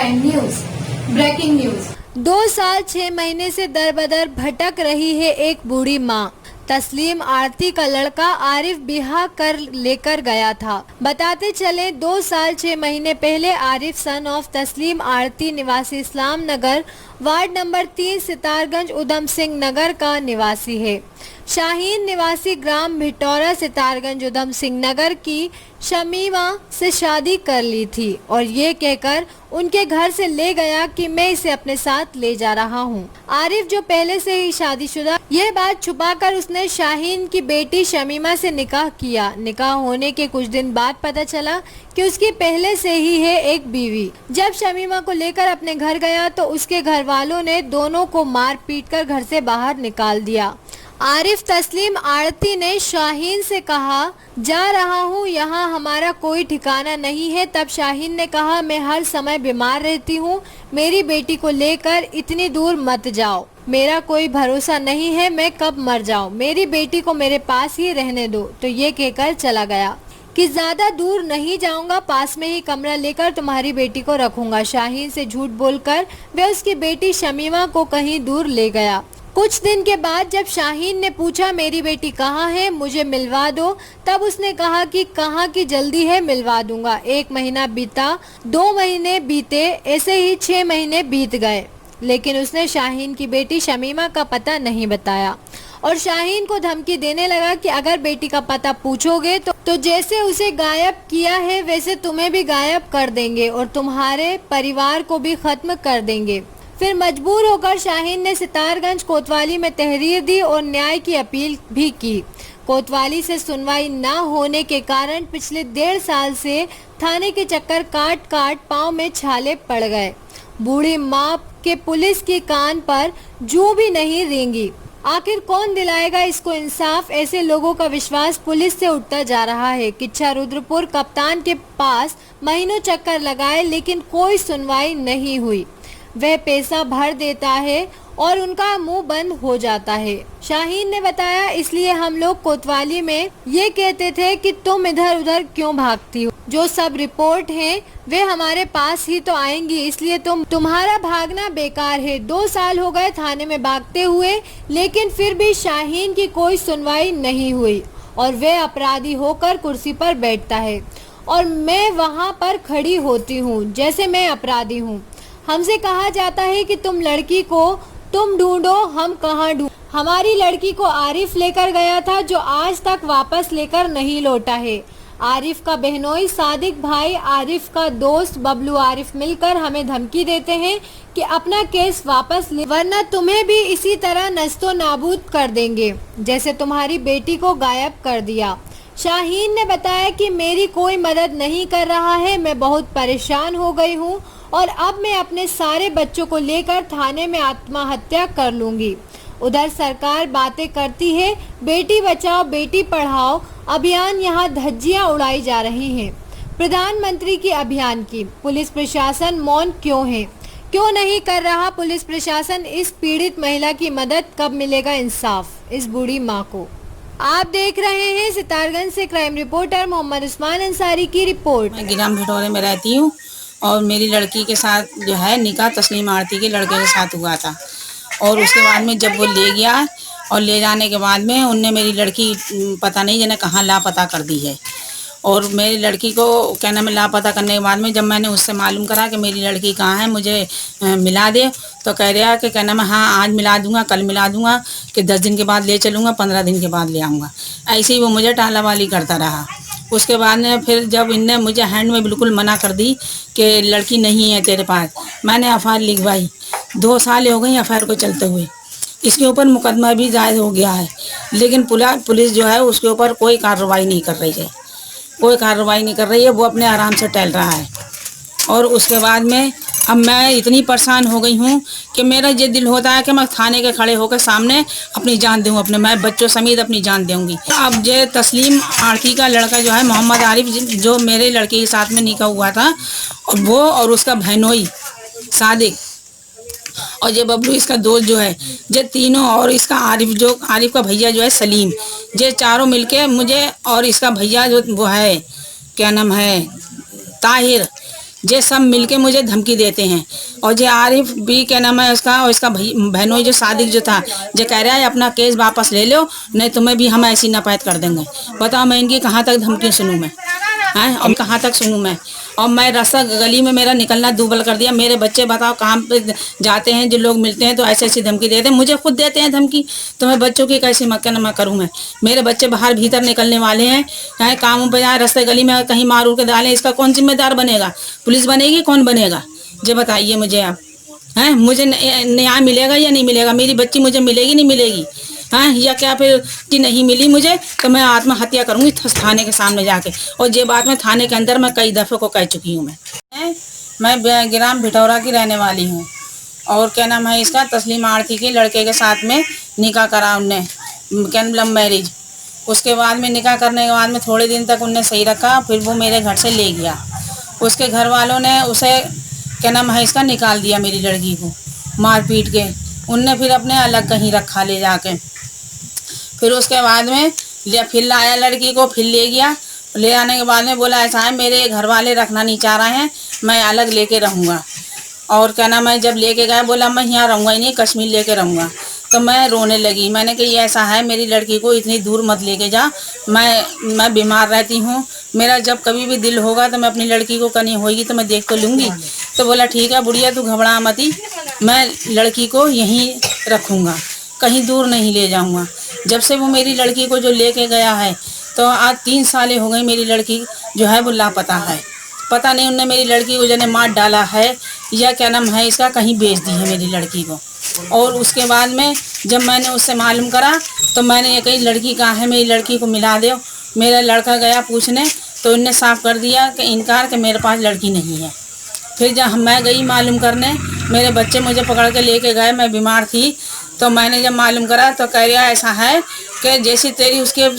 Crime news. Breaking news. 2 साल 6 महीने से दर बदर भटक रही है एक बूढ़ी माँ। तस्लीम आरती का लड़का आरिफ बिहा कर लेकर गया था। बताते चले 2 साल 6 महीने पहले आरिफ सन ऑफ तस्लीम आरती निवासी इस्लाम नगर वार्ड नंबर 3 सितारगंज उधम सिंह नगर का निवासी है। शाहीन निवासी ग्राम भिटौरा सितारगंज उधम सिंह नगर की शमीमा से शादी कर ली थी और ये कहकर उनके घर से ले गया कि मैं इसे अपने साथ ले जा रहा हूँ। आरिफ जो पहले से ही शादीशुदा, यह बात छुपाकर उसने शाहीन की बेटी शमीमा से निकाह किया। निकाह होने के कुछ दिन बाद पता चला कि उसकी पहले से ही है एक बीवी। जब शमीमा को लेकर अपने घर गया तो उसके घर वालों ने दोनों को मार पीट कर घर से बाहर निकाल दिया। आरिफ तस्लीम आरती ने शाहीन से कहा, जा रहा हूँ, यहाँ हमारा कोई ठिकाना नहीं है। तब शाहीन ने कहा, मैं हर समय बीमार रहती हूँ, मेरी बेटी को लेकर इतनी दूर मत जाओ, मेरा कोई भरोसा नहीं है मैं कब मर जाऊँ, मेरी बेटी को मेरे पास ही रहने दो। तो ये कहकर चला गया कि ज्यादा दूर नहीं जाऊंगा, पास में ही कमरा लेकर तुम्हारी बेटी को रखूंगा। शाहीन से झूठ बोलकर वह उसकी बेटी शमीमा को कहीं दूर ले गया। कुछ दिन के बाद जब शाहीन ने पूछा, मेरी बेटी कहाँ है, मुझे मिलवा दो, तब उसने कहा कि कहाँ की जल्दी है, मिलवा दूंगा। 1 महीना बीता, 2 महीने बीते, ऐसे ही 6 महीने बीत गए, लेकिन उसने शाहीन की बेटी शमीमा का पता नहीं बताया और शाहीन को धमकी देने लगा कि अगर बेटी का पता पूछोगे तो जैसे उसे गायब किया है वैसे तुम्हें भी गायब कर देंगे और तुम्हारे परिवार को भी खत्म कर देंगे। फिर मजबूर होकर शाहीन ने सितारगंज कोतवाली में तहरीर दी और न्याय की अपील भी की। कोतवाली से सुनवाई न होने के कारण पिछले 1.5 साल से थाने के चक्कर काट काट पांव में छाले पड़ गए। बूढ़ी माँ के पुलिस की कान पर जूं भी नहीं रेंगी। आखिर कौन दिलाएगा इसको इंसाफ? ऐसे लोगों का विश्वास पुलिस से उठता जा रहा है। किच्छा रुद्रपुर कप्तान के पास महीनों चक्कर लगाए लेकिन कोई सुनवाई नहीं हुई। वह पैसा भर देता है और उनका मुंह बंद हो जाता है। शाहीन ने बताया, इसलिए हम लोग कोतवाली में ये कहते थे कि तुम इधर उधर क्यों भागती हो, जो सब रिपोर्ट है वे हमारे पास ही तो आएंगी, इसलिए तुम्हारा भागना बेकार है। 2 साल हो गए थाने में भागते हुए, लेकिन फिर भी शाहीन की कोई सुनवाई नहीं हुई और वह अपराधी होकर कुर्सी पर बैठता है और मैं वहाँ पर खड़ी होती हूँ जैसे मैं अपराधी हूँ। हमसे कहा जाता है कि तुम लड़की को तुम ढूंढो, हम कहाँ ढूंढ। हमारी लड़की को आरिफ लेकर गया था जो आज तक वापस लेकर नहीं लौटा है। आरिफ का बहनोई सादिक भाई, आरिफ का दोस्त बबलू आरिफ मिलकर हमें धमकी देते हैं कि अपना केस वापस ले, वरना तुम्हें भी इसी तरह नस्तो नाबूद कर देंगे जैसे तुम्हारी बेटी को गायब कर दिया। शाहीन ने बताया कि मेरी कोई मदद नहीं कर रहा है, मैं बहुत परेशान हो गई हूँ और अब मैं अपने सारे बच्चों को लेकर थाने में आत्महत्या कर लूंगी। उधर सरकार बातें करती है, बेटी बचाओ बेटी पढ़ाओ अभियान, यहाँ धज्जियां उड़ाई जा रही हैं। प्रधानमंत्री की अभियान की पुलिस प्रशासन मौन क्यों है? क्यों नहीं कर रहा पुलिस प्रशासन इस पीड़ित महिला की मदद? कब मिलेगा इंसाफ इस बूढ़ी माँ को? आप देख रहे हैं सितारगंज से क्राइम रिपोर्टर मोहम्मद उस्मान अंसारी की रिपोर्ट। मैं ग्राम भिटौरे में रहती हूँ और मेरी लड़की के साथ जो है निकाह तस्लीम आरती के लड़के के साथ हुआ था और उसके बाद में जब वो ले गया और ले जाने के बाद में उनने मेरी लड़की पता नहीं जाने कहाँ लापता कर दी है और मेरी लड़की को क्या नाम है लापता करने के बाद में जब मैंने उससे मालूम करा कि मेरी लड़की कहाँ है, मुझे मिला दे, तो कह रहा कि क्या नाम है हाँ आज मिला दूंगा, कल मिला दूंगा, कि 10 दिन के बाद ले चलूँगा, 15 दिन के बाद ले आऊँगा। ऐसे ही वो मुझे टालावाली करता रहा। उसके बाद में फिर जब इनने मुझे हैंड में बिल्कुल मना कर दी कि लड़की नहीं है तेरे पास, मैंने एफआईआर लिखवाई। 2 साल हो गई एफआईआर को चलते हुए, इसके ऊपर मुकदमा भी दायर हो गया है, लेकिन पुलिस जो है उसके ऊपर कोई कार्रवाई नहीं कर रही है, कोई कार्रवाई नहीं कर रही है, वो अपने आराम से टहल रहा है। और उसके बाद में अब मैं इतनी परेशान हो गई हूँ कि मेरा ये दिल होता है कि मैं थाने के खड़े होकर सामने अपनी जान दूँ, अपने मैं बच्चों समेत अपनी जान दूँगी। अब ये तस्लीम आरती का लड़का जो है मोहम्मद आरिफ, जो मेरे लड़के के साथ में निकाह हुआ था, और वो और उसका बहनोई सादिक और ये बबलू इसका दोस्त जो है, ये तीनों, और इसका आरिफ का भैया जो है सलीम, ये चारों मिलके मुझे और इसका भैया जो वो है क्या नाम है ताहिर, ये सब मिलके मुझे धमकी देते हैं। और ये आरिफ भी क्या नाम है उसका, और इसका बहनोई जो सादिक जो था, ये कह रहा है अपना केस वापस ले लो, नहीं तुम्हें भी हम ऐसी नापैद कर देंगे। बताओ मैं इनकी कहाँ तक धमकी सुनूं मैं, हैं, और कहाँ तक सुनूं मैं। और मैं रास्ता गली में मेरा निकलना दुबल कर दिया। मेरे बच्चे बताओ काम पे जाते हैं, जो लोग मिलते हैं तो ऐसी ऐसी धमकी देते हैं, मुझे खुद देते हैं धमकी। तो मैं बच्चों की कैसी मक्का करूँ मैं। मेरे बच्चे बाहर भीतर निकलने वाले हैं, चाहे कामों पे जाए, रास्ते गली में कहीं मार उड़ के डालें, इसका कौन जिम्मेदार बनेगा? पुलिस बनेगी? कौन बनेगा? ये बताइए मुझे आप, हैं, मुझे न्याय मिलेगा या नहीं मिलेगा? मेरी बच्ची मुझे मिलेगी नहीं मिलेगी, हाँ, या क्या फिर कि नहीं मिली मुझे तो मैं आत्महत्या करूंगी थाने के सामने जाके। और ये बात मैं थाने के अंदर मैं कई दफ़े को कह चुकी हूँ। मैं ग्राम भिटौरा की रहने वाली हूँ। और क्या नाम है इसका, तस्लीम आरती के लड़के के साथ में निकाह करा उनने, क्या लव मैरिज। उसके बाद में निकाह करने के बाद में थोड़े दिन तक उनने सही रखा, फिर वो मेरे घर से ले गया। उसके घर वालों ने उसे क्या नाम है इसका निकाल दिया, मेरी लड़की को मार पीट के। उनने फिर अपने अलग कहीं रखा ले जाके। फिर उसके बाद में फिर लाया लड़की को, फिर ले गया। ले आने के बाद में बोला ऐसा है मेरे घर वाले रखना नहीं चाह रहे हैं, मैं अलग लेके रहूँगा। और क्या नाम है जब लेके गए बोला मैं यहाँ रहूँगा ही नहीं, कश्मीर लेके रहूँगा। तो मैं रोने लगी। मैंने कहा ऐसा है मेरी लड़की को इतनी दूर मत लेके जा, मैं बीमार रहती हूँ, मेरा जब कभी भी दिल होगा तो मैं अपनी लड़की को कहीं होगी तो मैं देख तो लूँगी। तो बोला ठीक है बुढ़िया तू घबरा मती, मैं लड़की को यहीं रखूँगा, कहीं दूर नहीं ले जाऊँगा। जब से वो मेरी लड़की को जो लेके गया है तो आज 3 साल हो गए, मेरी लड़की जो है वो लापता है। पता नहीं उनने मेरी लड़की को जने मार डाला है या क्या नाम है इसका कहीं बेच दी है मेरी लड़की को। और उसके बाद में जब मैंने उससे मालूम करा तो मैंने ये कही लड़की कहाँ है, मेरी लड़की को मिला दो। मेरा लड़का गया पूछने तो उनने साफ कर दिया कि इनकार कि मेरे पास लड़की नहीं है। फिर जब मैं गई मालूम करने, मेरे बच्चे मुझे पकड़ के लेके गए, मैं बीमार थी। तो मैंने जब मालूम करा तो कह रहा ऐसा है कि जैसी तेरी उसके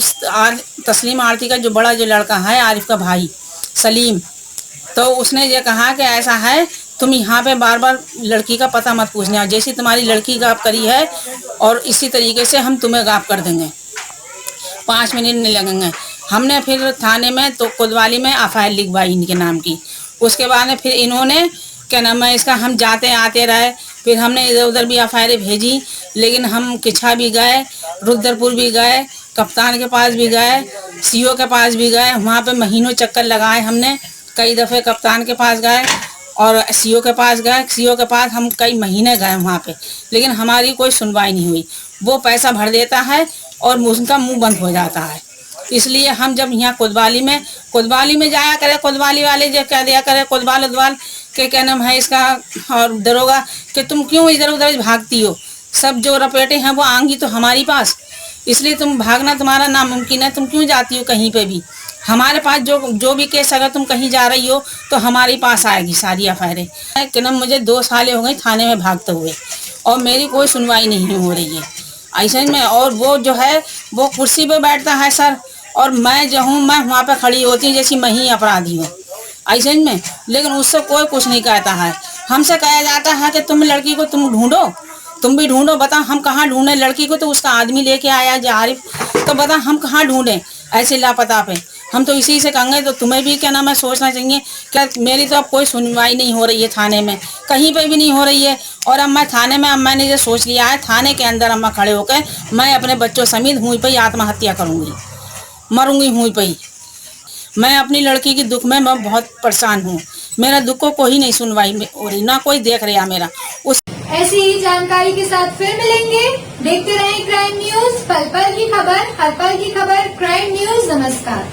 तस्लीम आरती का जो बड़ा जो लड़का है आरिफ का भाई सलीम, तो उसने ये कहा कि ऐसा है तुम यहाँ पे बार बार लड़की का पता मत पूछना, जैसी तुम्हारी लड़की गायब करी है और इसी तरीके से हम तुम्हें गायब कर देंगे, 5 मिनट नहीं लगेंगे। हमने फिर थाने में तो कोतवाली में एफआईआर लिखवाई इनके नाम की। उसके बाद में फिर इन्होंने क्या नाम है इसका हम जाते आते रहे, फिर हमने इधर उधर भी एफआईआर भेजी, लेकिन हम किच्छा भी गए, रुद्रपुर भी गए, कप्तान के पास भी गए, सीओ के पास भी गए, वहाँ पे महीनों चक्कर लगाए हमने। कई दफ़े कप्तान के पास गए और सीओ के पास गए, सीओ के पास हम कई महीने गए वहाँ पे, लेकिन हमारी कोई सुनवाई नहीं हुई। वो पैसा भर देता है और उनका मुंह बंद हो जाता है। इसलिए हम जब यहाँ कोतवाली में जाया करे, कोतवाली वाले जो कह दिया करे कोतवाल के क्या नाम है इसका और दरोगा कि तुम क्यों इधर उधर भागती हो, सब जो रपेटे हैं वो आएंगी तो हमारी पास, इसलिए तुम भागना तुम्हारा नामुमकिन है, तुम क्यों जाती हो कहीं पे भी। हमारे पास जो भी केस अगर तुम कहीं जा रही हो तो हमारे पास आएगी सारी एफआईआर। कि ना मुझे 2 साल हो गए थाने में भागते हुए और मेरी कोई सुनवाई नहीं हो रही है ऐसे में। और वो जो है वो कुर्सी पे बैठता है सर, और मैं जो हूँ मैं वहाँ पे खड़ी होती हूँ जैसी मैं ही अपराधी हूँ ऐसे में, लेकिन उससे कोई कुछ नहीं कहता है। हमसे कहा जाता है कि तुम लड़की को तुम ढूंढो, तुम भी ढूंढो, बता हम कहाँ ढूंढें लड़की को। तो उसका आदमी लेके आया जो आरिफ, तो बता हम कहाँ ढूंढें ऐसे लापता पे। हम तो इसी से कहेंगे तो तुम्हें भी क्या नाम है सोचना चाहिए। क्या मेरी तो अब कोई सुनवाई नहीं हो रही है थाने में, कहीं पे भी नहीं हो रही है। और अब मैं थाने में, अब मैंने ये सोच लिया है थाने के अंदर अम्मा खड़े होकर मैं अपने बच्चों समेत हुई पे आत्महत्या करूँगी, मरूंगी हुई पे। मैं अपनी लड़की की दुख में मैं बहुत परेशान हूँ, मेरा दुख को कोई नहीं सुनवाई हो रही, ना कोई देख रहा मेरा। उस ऐसी ही जानकारी के साथ फिर मिलेंगे। देखते रहें क्राइम न्यूज, पल पल की खबर, हर पल की खबर। क्राइम न्यूज, नमस्कार।